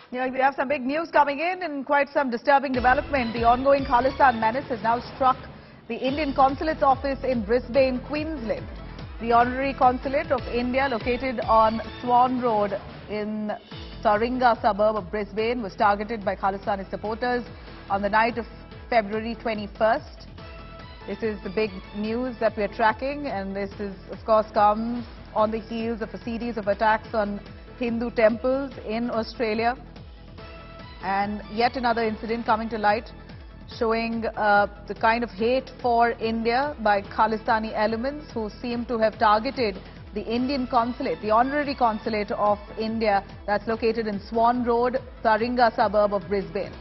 Yeah, we have some big news coming in and quite some disturbing development. The ongoing Khalistani menace has now struck the Indian Consulate's office in Brisbane, Queensland. The Honorary Consulate of India, located on Swan Road in Taringa suburb of Brisbane, was targeted by Khalistani supporters on the night of February 21st. This is the big news that we are tracking, and this is, of course, comes on the heels of a series of attacks on Hindu temples in Australia. And yet another incident coming to light showing the kind of hate for India by Khalistani elements who seem to have targeted the Indian Consulate, the Honorary Consulate of India that's located in Swan Road, Taringa suburb of Brisbane.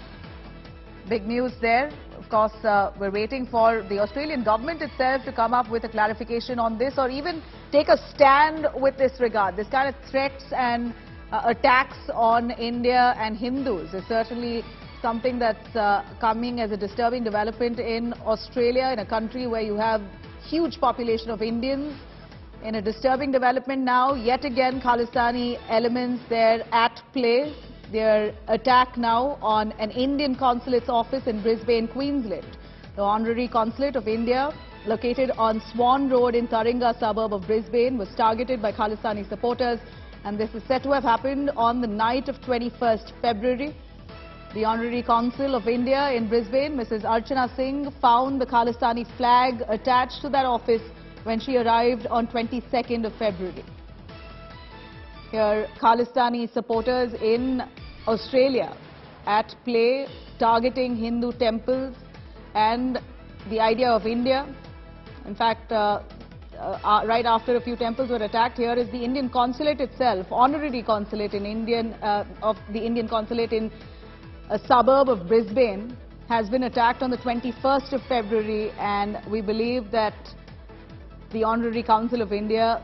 Big news there. Of course, we're waiting for the Australian government itself to come up with a clarification on this or even take a stand with this regard. This kind of threats and attacks on India and Hindus is certainly something that's coming as a disturbing development in Australia, in a country where you have huge population of Indians. In a disturbing development now, yet again Khalistani elements there at play. Their attack now on an Indian consulate's office in Brisbane, Queensland. The Honorary Consulate of India, located on Swan Road in Taringa suburb of Brisbane, was targeted by Khalistani supporters, and this is said to have happened on the night of 21st February. The Honorary Consul of India in Brisbane, Mrs. Archana Singh, found the Khalistani flag attached to that office when she arrived on 22nd of February. Here, Khalistani supporters in Australia at play, targeting Hindu temples and the idea of India. In fact, right after a few temples were attacked, here is the Indian Consulate itself, Honorary Consulate in of the Indian Consulate in a suburb of Brisbane, has been attacked on the 21st of February, and we believe that the Honorary Consul of India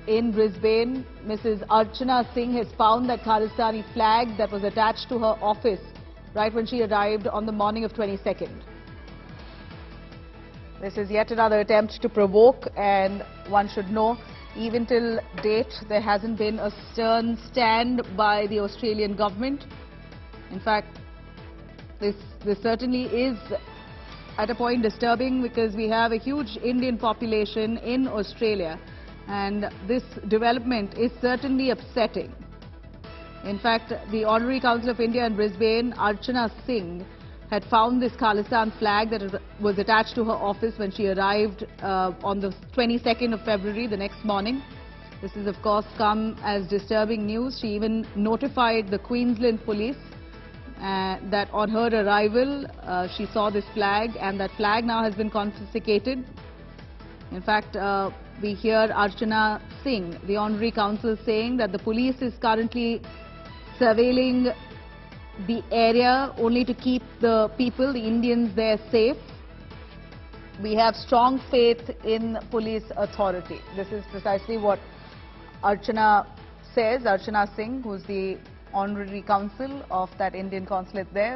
in Brisbane, Mrs. Archana Singh, has found that Khalistani flag that was attached to her office right when she arrived on the morning of 22nd. This is yet another attempt to provoke, and one should know, even till date, there hasn't been a stern stand by the Australian government. In fact, this certainly is at a point disturbing because we have a huge Indian population in Australia, and this development is certainly upsetting. In fact, the Honorary Consul of India in Brisbane, Archana Singh, had found this Khalistan flag that was attached to her office when she arrived on the 22nd of February, the next morning. This has, of course, come as disturbing news. She even notified the Queensland police that on her arrival, she saw this flag, and that flag now has been confiscated. In fact, we hear Archana Singh, the Honorary Consul, saying that the police is currently surveilling the area only to keep the people, the Indians there, safe. We have strong faith in police authority. This is precisely what Archana says, Archana Singh, who's the Honorary Consul of that Indian Consulate there.